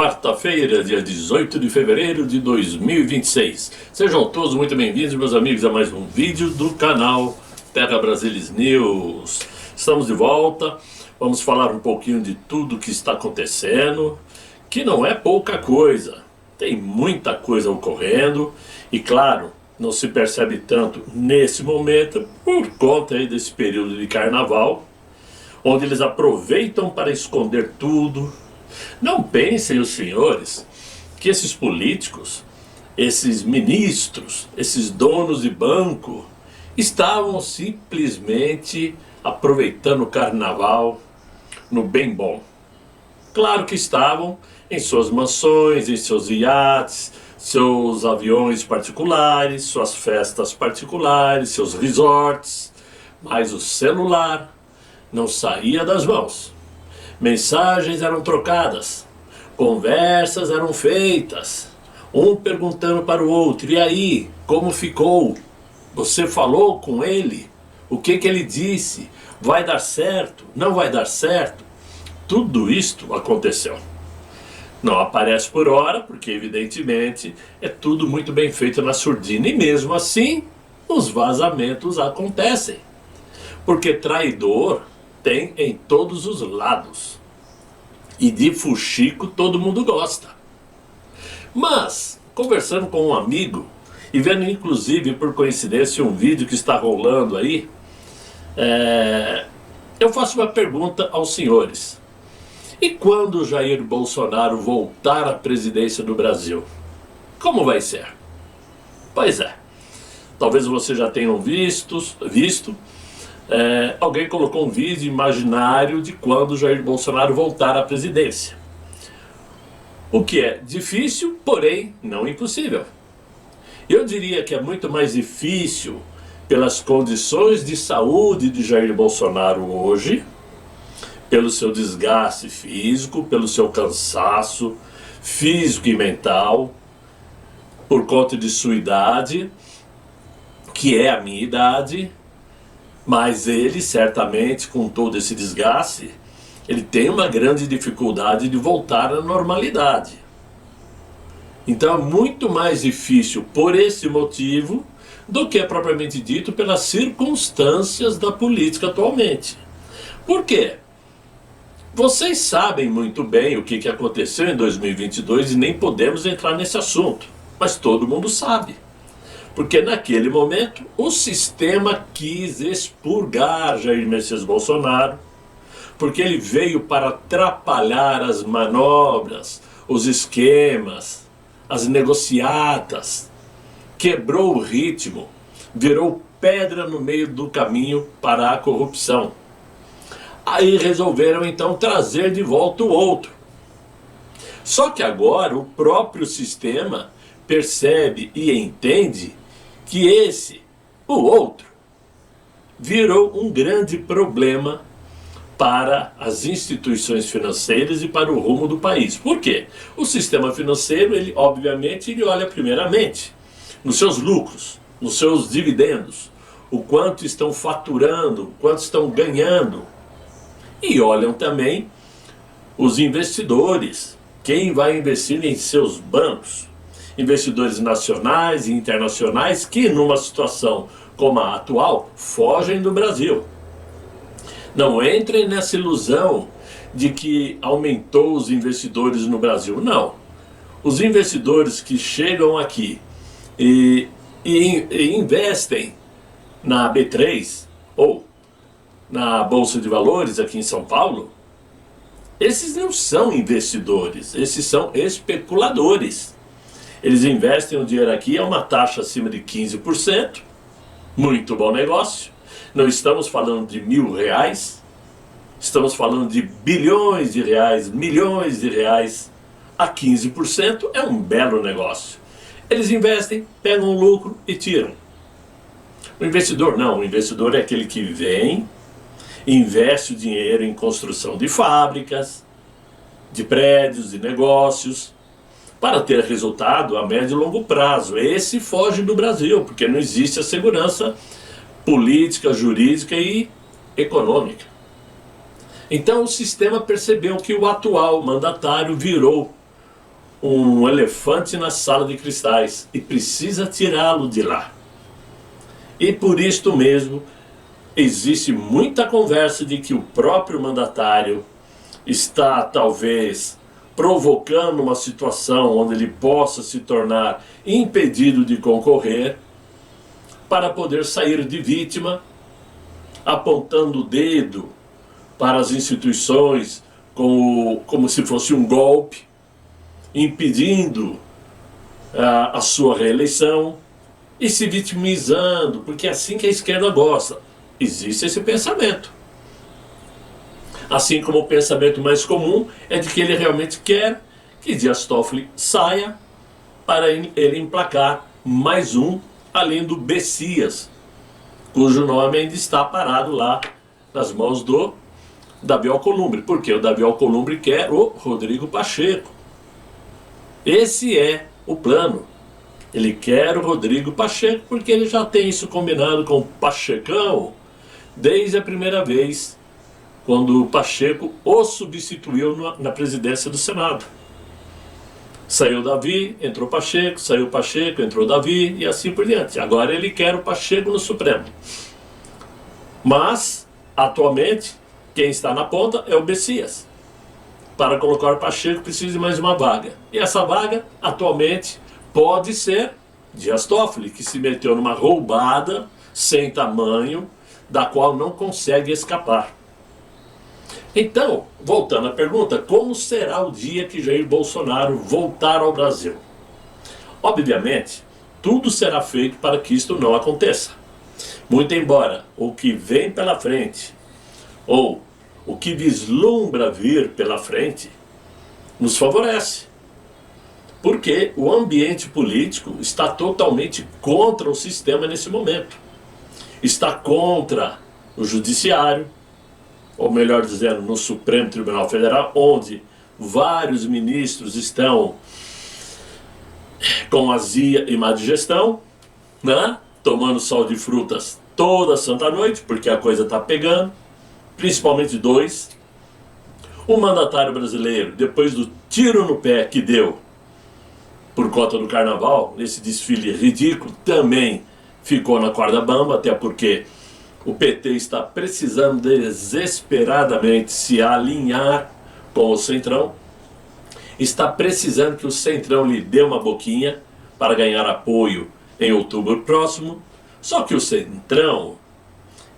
Quarta-feira, dia 18 de fevereiro de 2026. Sejam todos muito bem-vindos, meus amigos, a mais um vídeo do canal Terra Brasilis News. Estamos de volta, vamos falar um pouquinho de tudo que está acontecendo, que não é pouca coisa. Tem muita coisa ocorrendo e, claro, não se percebe tanto nesse momento por conta aí desse período de carnaval, onde eles aproveitam para esconder tudo. Não pensem os senhores que esses políticos, esses ministros, esses donos de banco estavam simplesmente aproveitando o carnaval no bem bom. Claro que estavam em suas mansões, em seus iates, seus aviões particulares, suas festas particulares, seus resorts, mas o celular não saía das mãos. Mensagens eram trocadas, conversas eram feitas, um perguntando para o outro: e aí, como ficou? Você falou com ele? O que ele disse? Vai dar certo? Não vai dar certo? Tudo isto aconteceu. Não aparece por hora, porque evidentemente é tudo muito bem feito na surdina, e mesmo assim os vazamentos acontecem, porque traidor tem em todos os lados. E de fuxico todo mundo gosta. Mas, conversando com um amigo, e vendo inclusive por coincidência um vídeo que está rolando aí, eu faço uma pergunta aos senhores. E quando Jair Bolsonaro voltar à presidência do Brasil, como vai ser? Pois é, talvez vocês já tenham visto, alguém colocou um vídeo imaginário de quando Jair Bolsonaro voltar à presidência. O que é difícil, porém não impossível. Eu diria que é muito mais difícil pelas condições de saúde de Jair Bolsonaro hoje, pelo seu desgaste físico, pelo seu cansaço físico e mental, por conta de sua idade, que é a minha idade. Mas ele, certamente, com todo esse desgaste, ele tem uma grande dificuldade de voltar à normalidade. Então é muito mais difícil por esse motivo do que é propriamente dito pelas circunstâncias da política atualmente. Por quê? Vocês sabem muito bem o que aconteceu em 2022 e nem podemos entrar nesse assunto, mas todo mundo sabe. Porque naquele momento o sistema quis expurgar Jair Messias Bolsonaro, porque ele veio para atrapalhar as manobras, os esquemas, as negociatas, quebrou o ritmo, virou pedra no meio do caminho para a corrupção. Aí resolveram então trazer de volta o outro. Só que agora o próprio sistema percebe e entende que o outro, virou um grande problema para as instituições financeiras e para o rumo do país. Por quê? O sistema financeiro, ele obviamente, ele olha primeiramente nos seus lucros, nos seus dividendos, o quanto estão faturando, o quanto estão ganhando. E olham também os investidores, quem vai investir em seus bancos. Investidores nacionais e internacionais que, numa situação como a atual, fogem do Brasil. Não entrem nessa ilusão de que aumentou os investidores no Brasil. Não. Os investidores que chegam aqui e investem na B3 ou na Bolsa de Valores aqui em São Paulo, esses não são investidores, esses são especuladores. Eles investem o dinheiro aqui a uma taxa acima de 15%, muito bom negócio. Não estamos falando de R$1.000, estamos falando de bilhões de reais, milhões de reais. A 15% é um belo negócio. Eles investem, pegam o lucro e tiram. O investidor não, o investidor é aquele que vem, investe o dinheiro em construção de fábricas, de prédios, de negócios, para ter resultado a médio e longo prazo. Esse foge do Brasil, porque não existe a segurança política, jurídica e econômica. Então o sistema percebeu que o atual mandatário virou um elefante na sala de cristais e precisa tirá-lo de lá. E por isto mesmo, existe muita conversa de que o próprio mandatário está talvez provocando uma situação onde ele possa se tornar impedido de concorrer para poder sair de vítima, apontando o dedo para as instituições como se fosse um golpe, impedindo a sua reeleição e se vitimizando, porque é assim que a esquerda gosta. Existe esse pensamento. Assim como o pensamento mais comum é de que ele realmente quer que Dias Toffoli saia para ele emplacar mais um, além do Bessias, cujo nome ainda está parado lá nas mãos do Davi Alcolumbre, porque o Davi Alcolumbre quer o Rodrigo Pacheco. Esse é o plano. Ele quer o Rodrigo Pacheco porque ele já tem isso combinado com o Pachecão desde a primeira vez, quando o Pacheco o substituiu na presidência do Senado. Saiu Davi, entrou Pacheco, saiu Pacheco, entrou Davi e assim por diante. Agora ele quer o Pacheco no Supremo. Mas, atualmente, quem está na ponta é o Bessias. Para colocar o Pacheco precisa de mais uma vaga. E essa vaga, atualmente, pode ser Dias Toffoli, que se meteu numa roubada sem tamanho, da qual não consegue escapar. Então, voltando à pergunta, como será o dia que Jair Bolsonaro voltar ao Brasil? Obviamente, tudo será feito para que isto não aconteça. Muito embora o que vem pela frente, ou o que vislumbra vir pela frente, nos favorece. Porque o ambiente político está totalmente contra o sistema nesse momento. Está contra o judiciário, ou melhor dizendo, no Supremo Tribunal Federal, onde vários ministros estão com azia e má digestão, né? Tomando sol de frutas toda santa noite, porque a coisa está pegando, principalmente dois. O mandatário brasileiro, depois do tiro no pé que deu por conta do carnaval, nesse desfile ridículo, também ficou na corda bamba, até porque o PT está precisando desesperadamente se alinhar com o Centrão, está precisando que o Centrão lhe dê uma boquinha para ganhar apoio em outubro próximo. Só que o Centrão,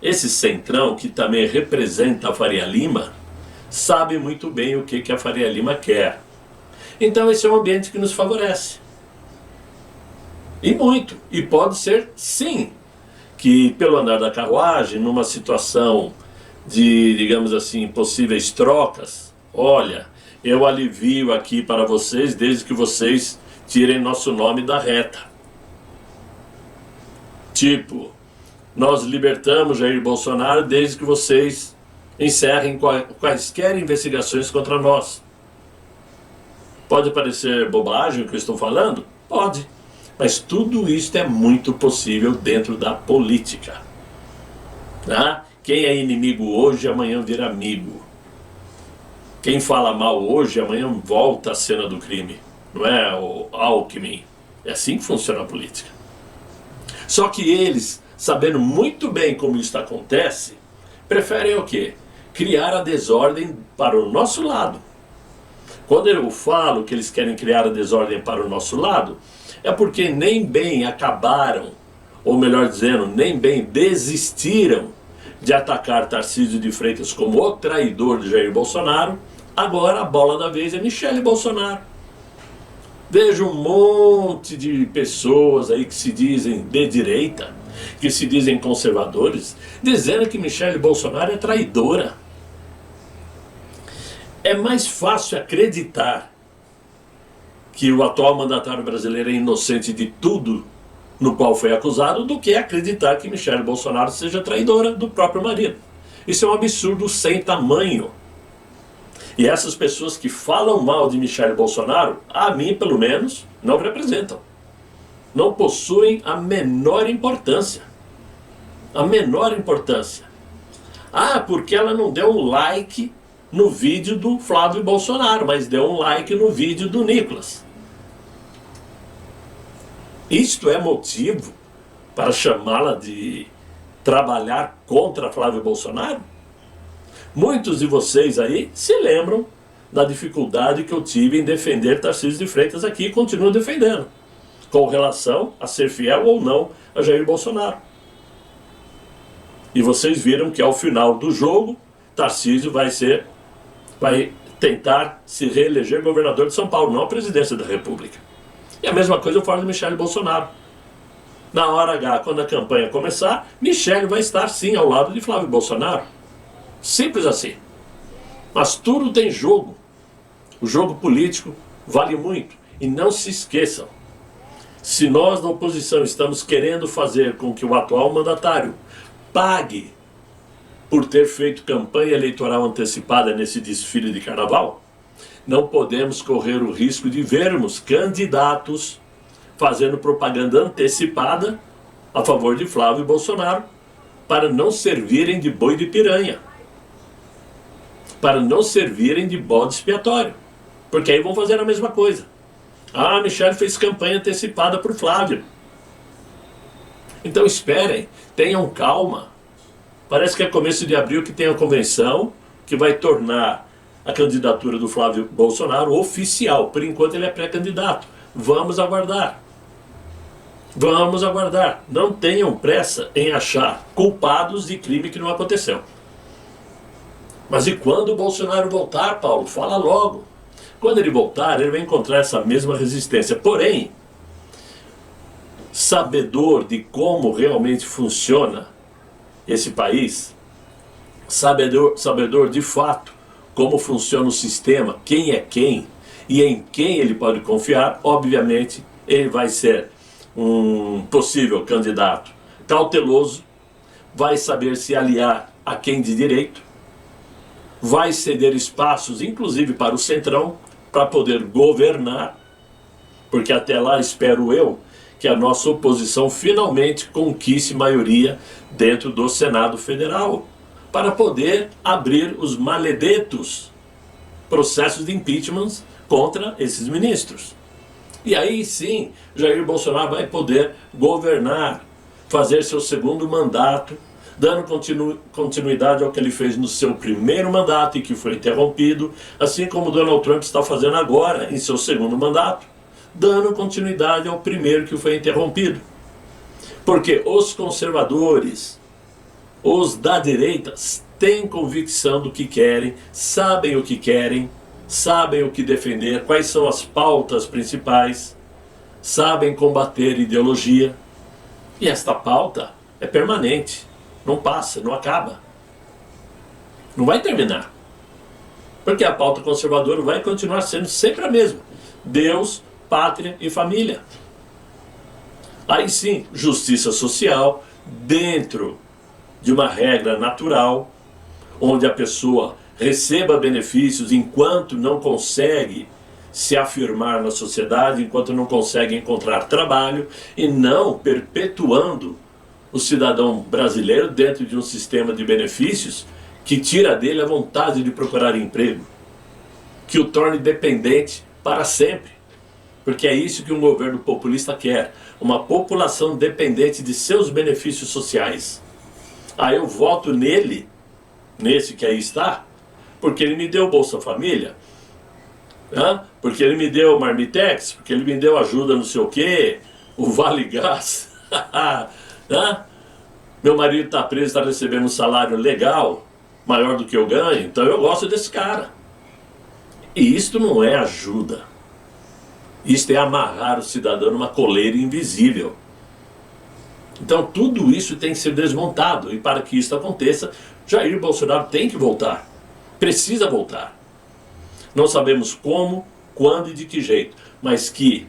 esse Centrão que também representa a Faria Lima, sabe muito bem o que a Faria Lima quer. Então esse é um ambiente que nos favorece. E muito. E pode ser, sim, que pelo andar da carruagem, numa situação de, digamos assim, possíveis trocas, olha, eu alivio aqui para vocês desde que vocês tirem nosso nome da reta. Tipo, nós libertamos Jair Bolsonaro desde que vocês encerrem quaisquer investigações contra nós. Pode parecer bobagem o que eu estou falando? Pode. Mas tudo isso é muito possível dentro da política. Tá? Quem é inimigo hoje, amanhã vira amigo. Quem fala mal hoje, amanhã volta à cena do crime. Não é o Alckmin. É assim que funciona a política. Só que eles, sabendo muito bem como isso acontece, preferem o quê? Criar a desordem para o nosso lado. Quando eu falo que eles querem criar a desordem para o nosso lado, é porque nem bem acabaram, ou melhor dizendo, nem bem desistiram de atacar Tarcísio de Freitas como o traidor de Jair Bolsonaro. Agora a bola da vez é Michele Bolsonaro. Vejo um monte de pessoas aí que se dizem de direita, que se dizem conservadores, dizendo que Michele Bolsonaro é traidora. É mais fácil acreditar que o atual mandatário brasileiro é inocente de tudo no qual foi acusado do que acreditar que Michele Bolsonaro seja traidora do próprio marido. Isso é um absurdo sem tamanho. E essas pessoas que falam mal de Michele Bolsonaro, a mim pelo menos, não representam. Não possuem a menor importância. A menor importância. Ah, porque ela não deu um like no vídeo do Flávio Bolsonaro, mas deu um like no vídeo do Nicolas. Isto é motivo para chamá-la de trabalhar contra Flávio Bolsonaro? Muitos de vocês aí se lembram da dificuldade que eu tive em defender Tarcísio de Freitas aqui e continuo defendendo, com relação a ser fiel ou não a Jair Bolsonaro. E vocês viram que ao final do jogo, Tarcísio vai tentar se reeleger governador de São Paulo, não a presidência da República. E a mesma coisa eu falo de Michele Bolsonaro. Na hora H, quando a campanha começar, Michele vai estar sim ao lado de Flávio Bolsonaro. Simples assim. Mas tudo tem jogo. O jogo político vale muito. E não se esqueçam, se nós da oposição estamos querendo fazer com que o atual mandatário pague por ter feito campanha eleitoral antecipada nesse desfile de carnaval, não podemos correr o risco de vermos candidatos fazendo propaganda antecipada a favor de Flávio Bolsonaro para não servirem de boi de piranha, para não servirem de bode expiatório, porque aí vão fazer a mesma coisa. Ah, Michele fez campanha antecipada por Flávio. Então esperem, tenham calma. Parece que é começo de abril que tem a convenção que vai tornar a candidatura do Flávio Bolsonaro oficial. Por enquanto ele é pré-candidato. Vamos aguardar. Vamos aguardar. Não tenham pressa em achar culpados de crime que não aconteceu. Mas e quando o Bolsonaro voltar, Paulo? Fala logo. Quando ele voltar, ele vai encontrar essa mesma resistência. Porém, sabedor de como realmente funciona esse país, sabedor de fato como funciona o sistema, quem é quem e em quem ele pode confiar, obviamente ele vai ser um possível candidato cauteloso, vai saber se aliar a quem de direito, vai ceder espaços inclusive para o Centrão para poder governar, porque até lá espero eu que a nossa oposição finalmente conquiste maioria dentro do Senado Federal, para poder abrir os maledetos processos de impeachment contra esses ministros. E aí sim, Jair Bolsonaro vai poder governar, fazer seu segundo mandato, dando continuidade ao que ele fez no seu primeiro mandato e que foi interrompido, assim como Donald Trump está fazendo agora em seu segundo mandato, dando continuidade ao primeiro que foi interrompido. Porque os conservadores, os da direita, têm convicção do que querem, sabem o que querem, sabem o que defender, quais são as pautas principais, sabem combater ideologia. E esta pauta é permanente, não passa, não acaba. Não vai terminar. Porque a pauta conservadora vai continuar sendo sempre a mesma. Deus, pátria e família. Aí sim, justiça social, dentro de uma regra natural, onde a pessoa receba benefícios enquanto não consegue se afirmar na sociedade, enquanto não consegue encontrar trabalho, e não perpetuando o cidadão brasileiro dentro de um sistema de benefícios que tira dele a vontade de procurar emprego, que o torne dependente para sempre. Porque é isso que um governo populista quer, uma população dependente de seus benefícios sociais. Aí eu voto nele, nesse que aí está, porque ele me deu Bolsa Família, porque ele me deu Marmitex, porque ele me deu ajuda não sei o quê, o Vale Gás. Meu marido está preso, está recebendo um salário legal, maior do que eu ganho, então eu gosto desse cara. E isto não é ajuda. Isto é amarrar o cidadão numa coleira invisível. Então tudo isso tem que ser desmontado. E para que isso aconteça, Jair Bolsonaro tem que voltar. Precisa voltar. Não sabemos como, quando e de que jeito. Mas que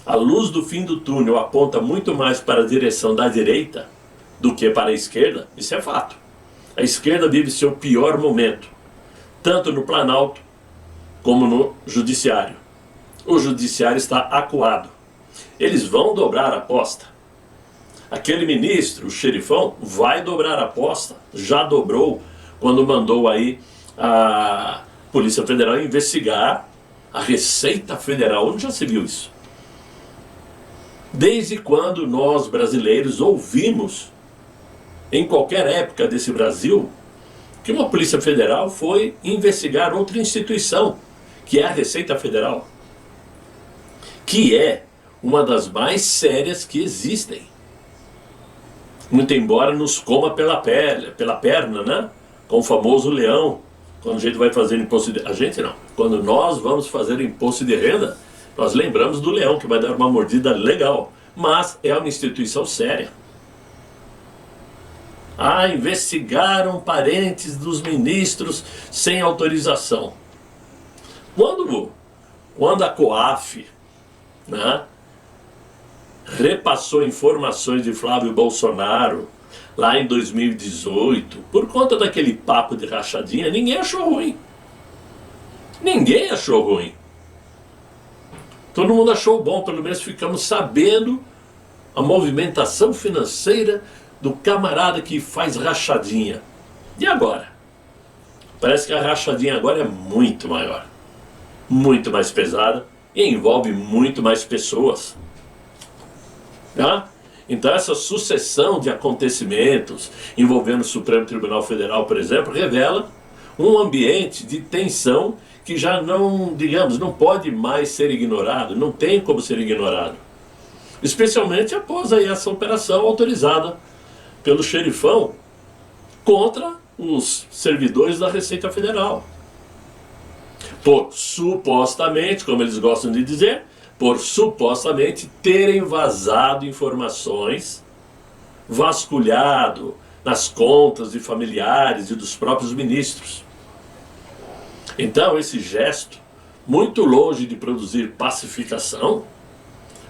a luz do fim do túnel aponta muito mais para a direção da direita do que para a esquerda, isso é fato. A esquerda vive seu pior momento, tanto no Planalto como no Judiciário. O Judiciário está acuado. Eles vão dobrar a aposta. Aquele ministro, o xerifão, vai dobrar a aposta. Já dobrou quando mandou aí a Polícia Federal investigar a Receita Federal. Onde já se viu isso? Desde quando nós brasileiros ouvimos, em qualquer época desse Brasil, que uma Polícia Federal foi investigar outra instituição, que é a Receita Federal, que é uma das mais sérias que existem. Muito embora nos coma pela perna, né? Com o famoso leão, quando a gente vai fazer imposto de... A gente não. Quando nós vamos fazer imposto de renda, nós lembramos do leão, que vai dar uma mordida legal. Mas é uma instituição séria. Ah, investigaram parentes dos ministros sem autorização. Quando a COAF, né, repassou informações de Flávio Bolsonaro lá em 2018, por conta daquele papo de rachadinha, ninguém achou ruim. Ninguém achou ruim. Todo mundo achou bom, pelo menos ficamos sabendo a movimentação financeira do camarada que faz rachadinha. E agora? Parece que a rachadinha agora é muito maior, muito mais pesada e envolve muito mais pessoas. Tá? Então essa sucessão de acontecimentos envolvendo o Supremo Tribunal Federal, por exemplo, revela um ambiente de tensão que já não, digamos, não pode mais ser ignorado, não tem como ser ignorado. Especialmente após aí essa operação autorizada pelo xerifão contra os servidores da Receita Federal. Por supostamente, como eles gostam de dizer, por supostamente terem vazado informações, vasculhado nas contas de familiares e dos próprios ministros. Então esse gesto, muito longe de produzir pacificação,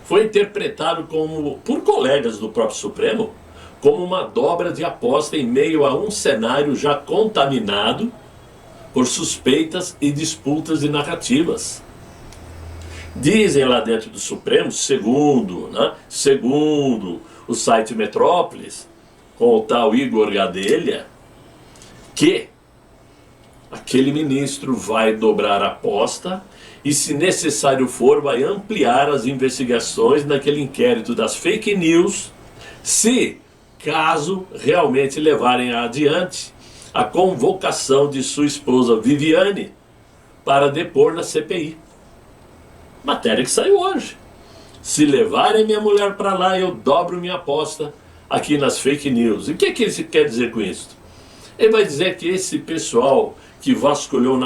foi interpretado por colegas do próprio Supremo como uma dobra de aposta em meio a um cenário já contaminado por suspeitas e disputas de narrativas. Dizem lá dentro do Supremo, segundo o site Metrópolis, com o tal Igor Gadelha, que aquele ministro vai dobrar a aposta e, se necessário for, vai ampliar as investigações naquele inquérito das fake news, se caso realmente levarem adiante a convocação de sua esposa Viviane para depor na CPI. Matéria que saiu hoje. Se levarem minha mulher para lá, eu dobro minha aposta aqui nas fake news. E o que ele quer dizer com isso? Ele vai dizer que esse pessoal que vasculhou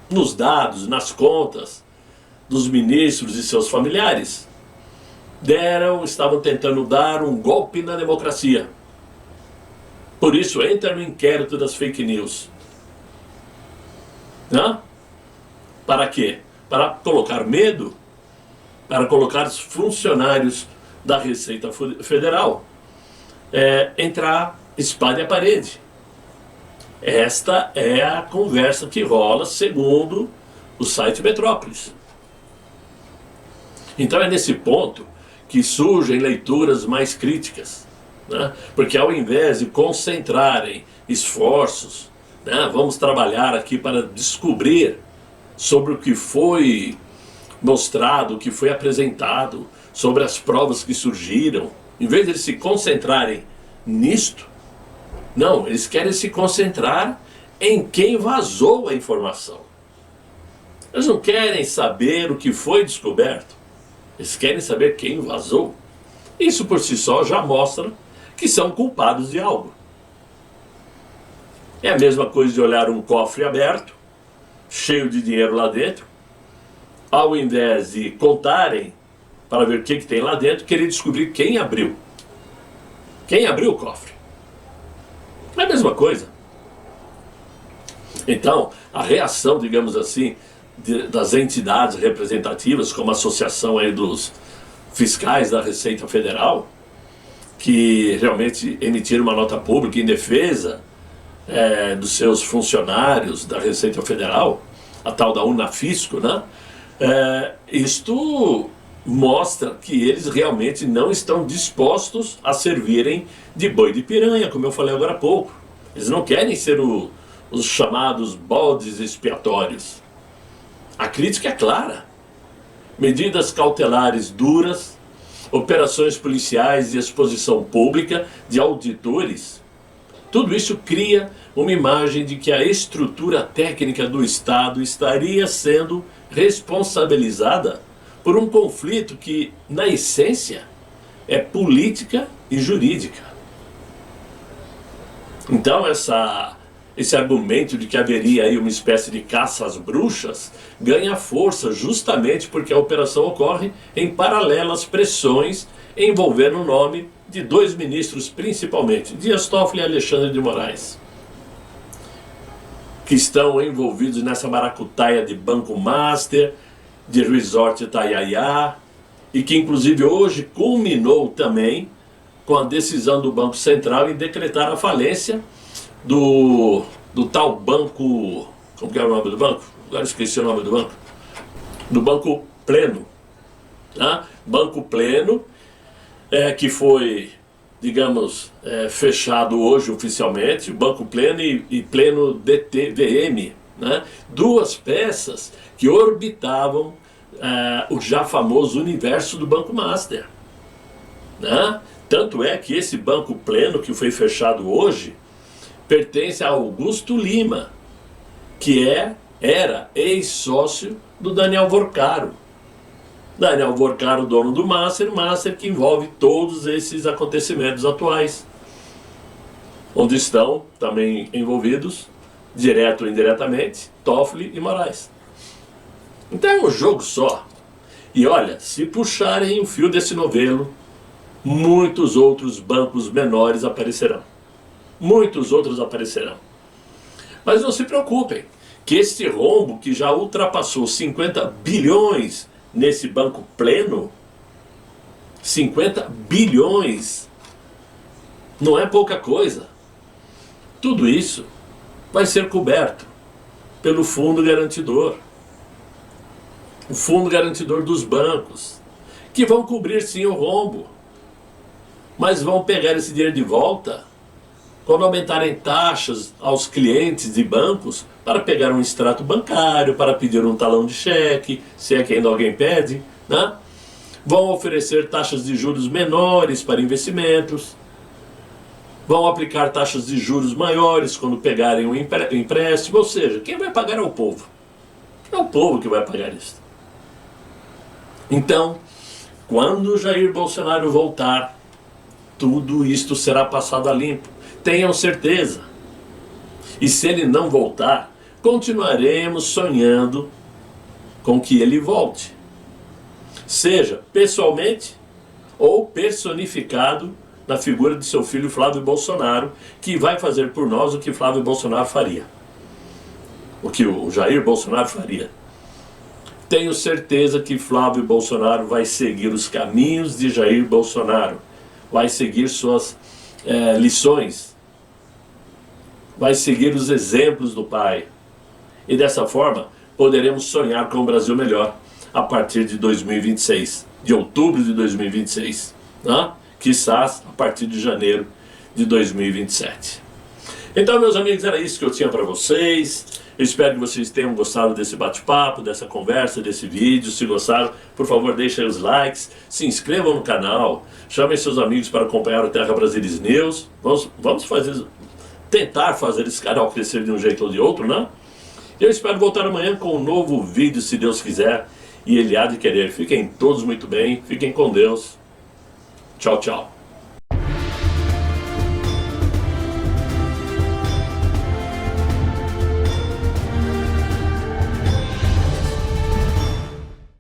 nos dados, nas contas dos ministros e seus familiares, estavam tentando dar um golpe na democracia. Por isso entra no inquérito das fake news. Né? Para quê? Para colocar medo, para colocar os funcionários da Receita Federal entrar espada e a parede. Esta é a conversa que rola segundo o site Metrópolis. Então é nesse ponto que surgem leituras mais críticas, né? Porque ao invés de concentrarem esforços, né, vamos trabalhar aqui para descobrir sobre o que foi mostrado, o que foi apresentado, sobre as provas que surgiram, em vez de eles se concentrarem nisto, não, eles querem se concentrar em quem vazou a informação. Eles não querem saber o que foi descoberto, eles querem saber quem vazou. Isso por si só já mostra que são culpados de algo. É a mesma coisa de olhar um cofre aberto, cheio de dinheiro lá dentro, ao invés de contarem para ver o que tem lá dentro, querer descobrir quem abriu. Quem abriu o cofre? É a mesma coisa. Então, a reação, digamos assim, das entidades representativas, como a Associação aí dos Fiscais da Receita Federal, que realmente emitiram uma nota pública em defesa dos seus funcionários da Receita Federal, a tal da Unafisco, né? Isto mostra que eles realmente não estão dispostos a servirem de boi de piranha, como eu falei agora há pouco. Eles não querem ser os chamados bodes expiatórios. A crítica é clara. Medidas cautelares duras, operações policiais e exposição pública de auditores, tudo isso cria uma imagem de que a estrutura técnica do Estado estaria sendo responsabilizada por um conflito que, na essência, é política e jurídica. Então esse argumento de que haveria aí uma espécie de caça às bruxas ganha força justamente porque a operação ocorre em paralelo às pressões envolvendo o nome de dois ministros principalmente, Dias Toffoli e Alexandre de Moraes, que estão envolvidos nessa maracutaia de Banco Master, de Resort Itaiaia, e que inclusive hoje culminou também com a decisão do Banco Central em decretar a falência do tal banco, como que era o nome do banco? Agora esqueci o nome do banco. Do Banco Pleno. Tá? Banco Pleno, que foi, digamos, fechado hoje oficialmente, o Banco Pleno e Pleno DTVM, né? Duas peças que orbitavam o já famoso universo do Banco Master, né? Tanto é que esse Banco Pleno que foi fechado hoje pertence a Augusto Lima, que era ex-sócio do Daniel Vorcaro. Daniel Vorcaro, dono do Master que envolve todos esses acontecimentos atuais, onde estão também envolvidos, direto ou indiretamente, Toffoli e Moraes. Então é um jogo só. E olha, se puxarem o fio desse novelo, muitos outros bancos menores aparecerão. Muitos outros aparecerão. Mas não se preocupem, que este rombo que já ultrapassou 50 bilhões nesse Banco Pleno, 50 bilhões, não é pouca coisa. Tudo isso vai ser coberto pelo Fundo Garantidor. O Fundo Garantidor dos bancos, que vão cobrir sim o rombo, mas vão pegar esse dinheiro de volta quando aumentarem taxas aos clientes de bancos para pegar um extrato bancário, para pedir um talão de cheque, se é que ainda alguém pede, né? Vão oferecer taxas de juros menores para investimentos, vão aplicar taxas de juros maiores quando pegarem um empréstimo, ou seja, quem vai pagar é o povo. É o povo que vai pagar isso. Então, quando Jair Bolsonaro voltar, tudo isto será passado a limpo. Tenham certeza. E se ele não voltar, continuaremos sonhando com que ele volte. Seja pessoalmente ou personificado na figura de seu filho Flávio Bolsonaro, que vai fazer por nós o que Flávio Bolsonaro faria. O que o Jair Bolsonaro faria. Tenho certeza que Flávio Bolsonaro vai seguir os caminhos de Jair Bolsonaro. Vai seguir suas lições. Vai seguir os exemplos do pai. E dessa forma, poderemos sonhar com um Brasil melhor a partir de 2026, de outubro de 2026, né? Quizás a partir de janeiro de 2027. Então, meus amigos, era isso que eu tinha para vocês. Eu espero que vocês tenham gostado desse bate-papo, dessa conversa, desse vídeo. Se gostaram, por favor, deixem os likes, se inscrevam no canal, chamem seus amigos para acompanhar o Terra Brasilis News. Vamos tentar fazer esse canal crescer de um jeito ou de outro, né? Eu espero voltar amanhã com um novo vídeo, se Deus quiser, e Ele há de querer. Fiquem todos muito bem, fiquem com Deus. Tchau, tchau.